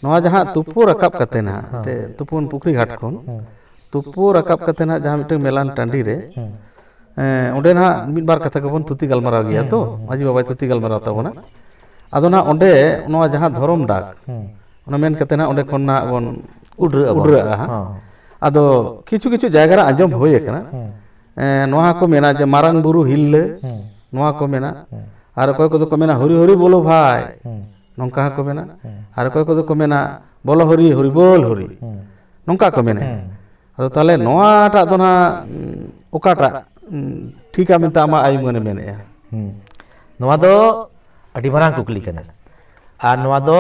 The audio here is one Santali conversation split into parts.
नवा जहाँ तुपु रकाब कते ना ते तुपुन पुखरी घाट खन तुपु रकाब कते ना जहाँ मिटन मेलान टांडी रे ओंडे ना मिद बार कथा कबन तुति गलमाराव गया तो माजी बाबा तुति गलमाराव ताबोना आदो ना ओंडे नवा जहाँ धरम डाक ओना मेन कते ना ओंडे खन ना बन उडरा आदो किछु किछु जायगा रे आंजम होय कना नवा को मेना जे मारांग बुरु हिल्ले नवा को मेना आर कोय को को मेना हरि हरि बोलो भाई नोंका को मेना आर कोय को मेना बोलो हरि हरि बोल हरि नोंका को मेना आदो ताले नवा टा दो ना ओकाटा ठीका मेनता आमा आइ मने मेने नवा दो अडी मारांग कुकली कना आर नवा दो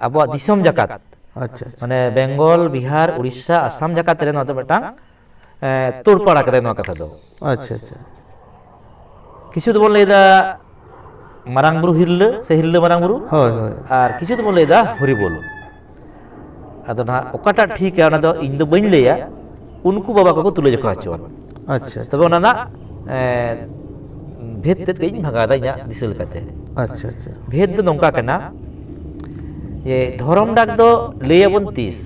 आबो दिसम जाकात अच्छा माने बेंगल बिहार उड़ीसा आसाम जाकात रे नवा दो बेटांग तोड़पाड़ा कते नवा कथा दो अच्छा अच्छा किछु तो बोल लेदा मारांग बुरु हिल्ले से हिल्ले मारांग बुरु होय होय आर किछु तो बोल लेदा हरि बोल आदो ना ओकाटा ठीक है ओना दो इन दो बइन लेया उनको बाबा को तुले जको आचोन अच्छा तबे ओना ना भेद ते कई भागा दा इना दिसल कते अच्छा अच्छा भेद दो नोंका कना ये धरम डाक दो लेयाबन 30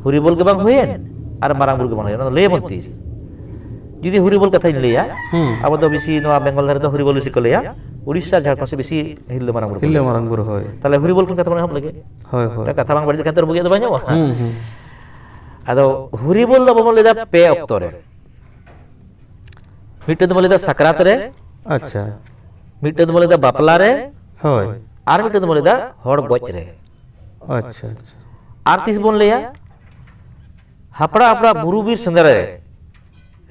हरि बोल के बांग होयेन आर मारांग बुरु के बांग होयेन लेयाबन 30 जुदी हरि बोल कथा लेया अब तो बेसी नवा बेंगल धारे तो हरि बोल बेसी को लेया उड़ीसा झारखंड से बेसी हिल्ले मारांग बुरु होय ताले हरि बोल कथा बने हम लगे होय होय कथा बांग बड़ी कथा बुगिया तो बाño आदो हरि बोल दो बमन लेदा पे अक्तो रे मिटे दो लेदा सकरात रे अच्छा मिटे दो लेदा बापला रे होय आर मिटे दो लेदा हड़ गज रे अच्छा अच्छा आर तीस बोन लेया हापड़ा अपड़ा बुरु बीर संदर रे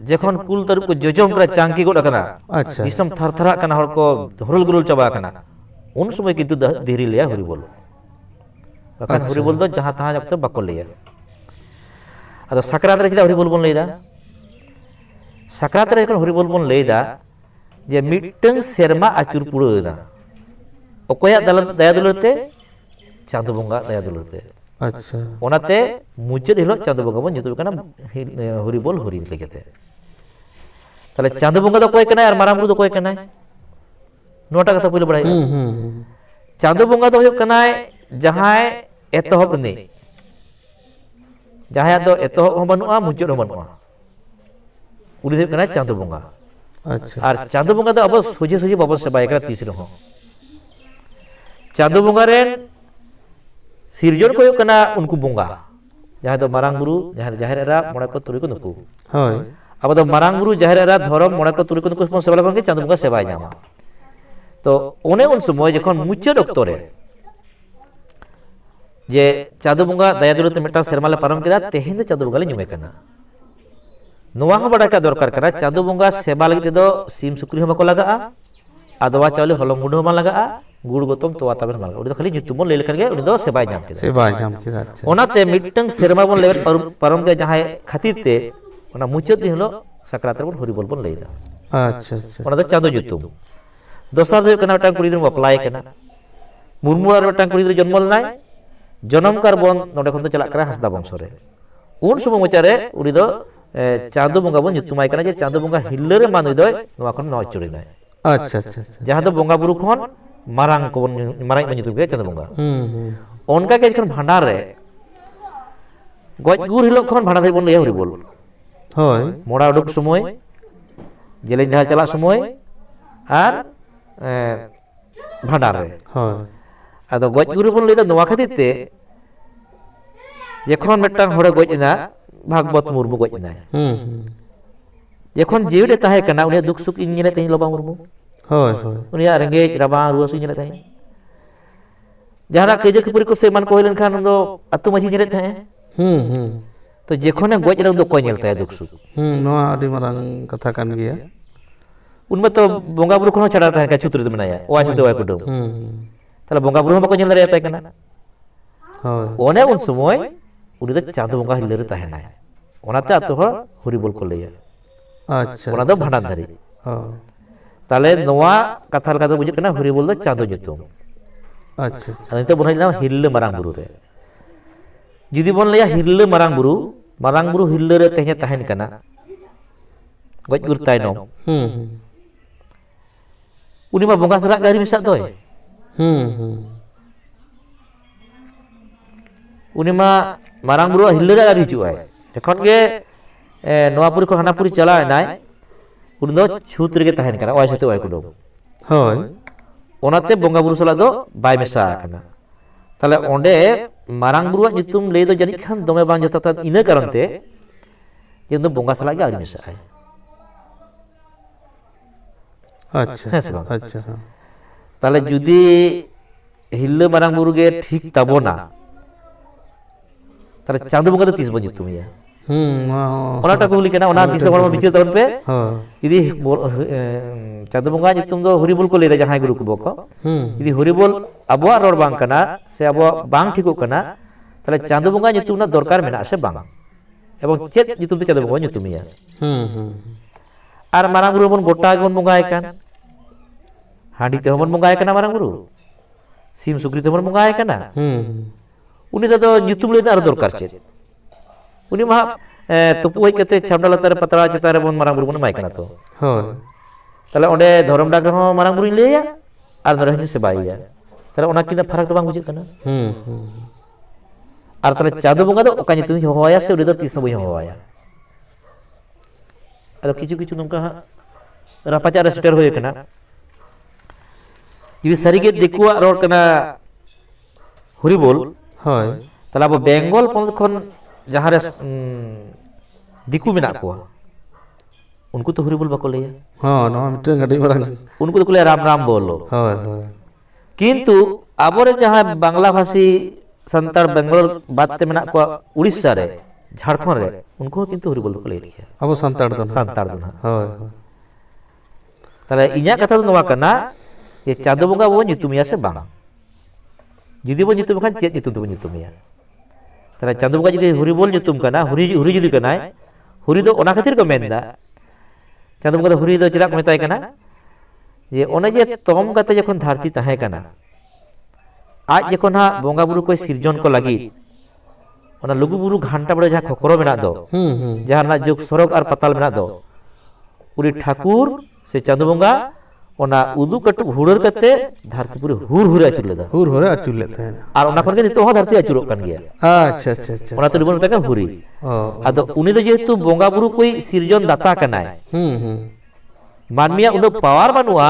जखन कुल तरुप को जोजम करे चांकी गोड कना अच्छा दिसम थरथरा कना हड़ को हुरल गुरल चबा कना उन समय किंतु देरी लेया हरि बोल बखान हरि बोल दो जहां तहां जब तो बको लेया आदो सकरात रे चिदा हरि बोल बोन लेदा सकरात रे जखन हरि बोल बोन लेदा जे मिटंग सेरमा आचुर पुड़ेना ओकोया दया दुलते चांदो बंगा दया दुलते अच्छा ओनाते मुचाद हिलो चांदो बंगा बन जुतु कना हरि बोल हरि लेगेते ताले चांदो बंगा दो कोय कना आर मारांग बुरु दो कोय कना नोटा कथा पहिले बड़ाई चांदो बंगा दो होय कना जहाय एतहब ने जहाय दो एतहब हो बनुआ मुचाद हो बनुआ उडी दे कना चांदो बंगा अच्छा आर चांदो बंगा दो अब सोजे सोजे बाबा सेबाय करा 30 रहो चांदो बंगा रेन सिरजन को कना उनको बंगा जहां दो मारांग बुरु जहां जाहेर एरा मोड़ा को तुरी को नुकु होय अब दो मारांग बुरु जाहेर एरा धरम मोड़ा को तुरी को नुकु सेवा लगा के चांदो बंगा सेवाय जामा तो ओने उन समय जखन मुचाद अक्तो रे जे चांदो बंगा दया दुलते मेटा सेरमाले पारम केदा तेहेन दो चांदो बंगा ले नुमे कना नोवा हो बड़ा का दरकार कना चांदो बंगा सेवा लगे दो सिम सुक्री हो बको लगा आदवा चावले हलंग गुंडो मा लगा गुड़ गोतम तो वातावरण मालगा उडी खाली nyutum बोल ले लेकर के उडी दो सेबाय जाम के अच्छा ओनाते मिटंग सेरमा बोन लेवल परम के जहां खातिर ते ओना मुचाद दिन हलो सकरात रे बोन हरि बोल बोन लेदा अच्छा अच्छा ओना दो चांदो nyutum दोसर दो कना टांग कुड़ी दिन अप्लाई कना मुर्मु आर टांग कुड़ी दिन जन्मल नाय जन्म कर बोन नोडे खन तो चला करा हसदा वंश रे उन सुबह मुचारे उडी दो चांदो बंगा बोन nyutumay कना जे चांदो बंगा हिल्ले रे मानुय दो नोवा खन नय चुड़ी नाय अच्छा अच्छा जहां दो बंगा बुरु खन मारांग को मारांग बन nyutum के चांदो बंगा ओनका के जखन भंडार रे गज गुर हिलो खन भंडार रे बोन ले हरि बोल होय मोड़ा उडुक समय जेलेन ढाल चला समय आर भंडार रे होय आदो गज गुरु बोन लेदा नोवा खातिर ते जखन मेटांग हड़े गज ना भागवत मुर्मु गज ना जखन जीवडे ताहे कना उनी दुख सुख इन नेले तही लोबा मुर्मु होय होय उनी रेंगे राबा रुवासु नेले तही जहारा केजे खपुरी को सेमान को होलन खान दो अतु मजी नेले तही तो जखन गज रे दो को नेलता दुख सुख नोआ अडी मारांग कथा कान गया उनमें तो बोंगा बुरु खनो छड़ा ताहे का छुतुरी दो मनाया ओआ से तो वाय कुडो ताले बोंगा बुरु बको नेल दारे ताहे कना होय ओने उन समय उनी दो चांदो बोंगा हिल्ले रे ताहे नाय ओनाते अतो हर हरि बोल को लेया अच्छा ओना दो भंडार धारी हो ताले नोआ कथा लगा दो बुझे कना हरि बोल दो चांदो nyutum अच्छा अच्छा अनिते बोन हिला हिल्ले मारांग बुरु रे जुदी बोन लेया हिल्ले मारांग बुरु हिल्ले रे तेहे ताहेन कना गज गुर तायनो उनी मा बोंगा सरा गारी मिसा दोय उनी मा मारांग बुरु हिल्ले रे आरि हिजुआय जखन गे नवापुरी को हानापुरी चला नाय उनी दो छूत रेगे तहन कना ओय साथे ओय कुडो होय ओनाते बोंगा बुरु सला दो बाय मेसा कना ताले ओंडे मारांग बुरु नितुम ले दो जनि खान दोमे बांग जता इना कारणते किंतु बोंगा सला गे आरि मेसा आय अच्छा अच्छा ताले जुदी हिल्ले मारांग बुरु गे ठीक ताबोना ताले चांद बोंगा दो 30 बन नितुमिया ओनाटा को लिखना ओना दिस हर बिचार तवन पे यदि चांद बोंगा नितुम दो हरिबोल को लेदा जहां गुरु को बको यदि हरिबोल अबवा रोड बांग कना से अबवा बांग ठिको कना ताले चांद बोंगा नितुम ना दरकार मेना से बांग एवं चेत नितुम ते चांद बोंगा नितुमिया आर मारांग बुरु बन गोटा बन बोंगाय कान हांडी ते बन बोंगाय काना मारांग बुरु सिम सुक्री ते बन बोंगाय काना उनी दो नितुम लेदा आर दरकार चेत उनी मा तुपु हज कते छाबडा लतार पतरा चतार बन मारांग बुरु बन माय कना तो होय ताले ओंडे धरम डाक हो मारांग बुरु लेया आर नरे हन सेबाइया ताले ओना किना फरक तो बांग बुझे कना आर ताले चांद बोंगा दो ओका नितुम होवाया से उनी दो 30 बई होवाया अदो किछु किछु नंका रापाचा रेस्टर होय कना यदि सरीगे दिकुआ रोड कना हरिबोल होय ताले अब बेंगल पनत खन जहां रे दिकु मेना को उनको तो हरिबोल बाको लेया हां नो मिटे गडी मारांग उनको तो ले राम राम बोलो होय होय किंतु आबोरे जहां बांग्ला भाषी संतार बेंगल बातते मेना को उड़ीसा रे झारखंड रे उनको किंतु हरिबोल को ले लिया अब संताड़ दो होय ताले इnya कथा दो नवा कना ये चांद बोंगा बो नितुमिया से बांग जुदी बो नितुम खान चेत नितुम तो नितुमिया ताले चांद बोंगा जुदी हरिबोल नितुम कना हुरी जुदी कनाय हुरी दो ओना खातिर को मेनदा चांद बोंगा दो हुरी दो चेदा को मेताय कना जे ओने जे तोम कते जखन धरती ताहे कना आज जखन हा बोंगा बुरु को सिरजन को लगी ओना लुगु बुरु घंटा बड़े जहां खकरो मेना दो जहां ना जुग सरग और पताल मेना दो उरी ठाकुर से चांद बोंगा ओना उदु कटु हुड़र कते धरती पूरी हुर अचुर लेदा हुर अचुर लेते हैं और ओना खन के नितो हो धरती अचुरोग कन गया अच्छा अच्छा अच्छा ओना तो रिबन तक हुरी आदो उनी दो जेतु बोंगा बुरु कोई सिरजन दाता कनाय मानमिया उदो पावर बनुआ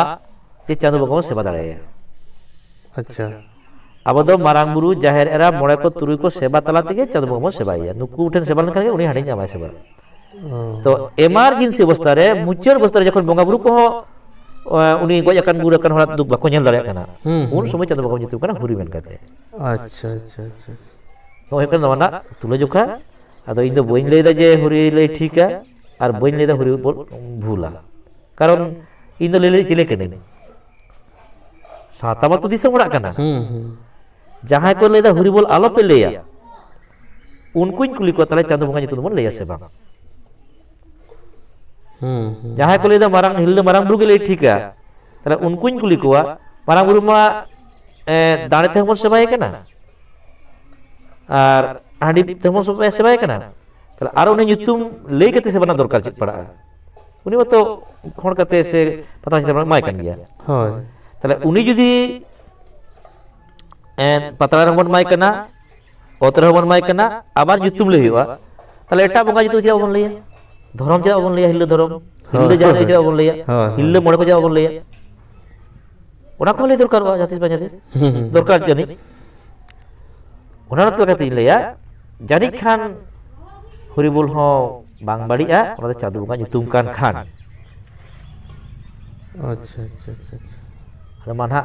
जे चांद बोंगा सेवा दाड़ाया अच्छा अब दो मारांग बुरु जाहेर एरा मोड़े को तुरुई को सेवा तला तेगे चांद बोंगा सेवाया नुकु उठेन सेवा लनखान उनी हाड़ी जामाय सेवा तो एमारजेंसी अवस्था रे मुचर अवस्था रे जखन बोंगा बुरु को उनी गज अकान गुर अकान हरा दुख बाको नेल दाड़े कना उन समय चांद बोंगा नितुम कना हुरी मेन कते अच्छा अच्छा अच्छा होय कना नवाना तुले जोखा आदो इन दो बइन लेदा जे हुरी ले ठीका और बइन लेदा हुरी भूला कारण इन दो ले चिले कने साता मत दिसम ओड़ा कना जहां को लेदा हुरी बोल आलो पे लेया उनको कुली को तले चांद बोंगा नितुम बन लेया से बा जहां को लेदा मारांग हिल्ले मारांग बुरु के ले ठीका तले उनको कुली को मारांग बुरु मा दाड़े ते हमर सेवाय कना और हांडी ते हमर सेवाय कना तले आरो उनी नितुम ले कते से बना दरकार चित पड़ा उनी मतो खोण कते से पता चित माय कन गया होय ताले उनी जुदी पतरा रंगन माय कना ओतर बन माय कना आबार जुतुम ले हुआ ताले एटा बोंगा जुतु जा बन लिया धर्म जा बन लिया हिल्ले धर्म हिल्ले जाने जा बन लिया हिल्ले मोड़ को जा बन लिया ओना को ले दरकार बा जातिस बाजातिस दरकार जानी ओना तो कते लिया जानी खान हरिबोल हो बांग बाड़िया ओना चांद बोंगा जुतुम कान खान अच्छा अच्छा अच्छा तो माना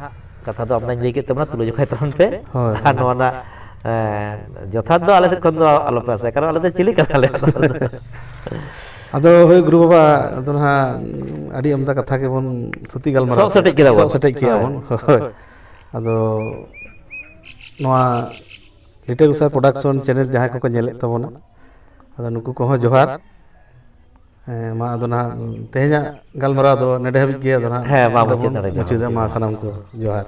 कथा तो अपना लई के तमना तुलो जोखाय तहन पे आ नोना जथा दो आले से खन दो आलो पासे कारण आले तो चिली कराले अदो होय गुरु बाबा अदो ना आडी अमदा कथा के बन सुती गलमारा सटेक के दाबो सटेक के बन अदो नोआ लिटे गुसा प्रोडक्शन चैनल जहां को नेले तबोना अदो नुकु को जोहार मा अदो ना तेहना गलमारा दो नेडे हबि के अदो ना है मा मुचे मा सनम को जोहार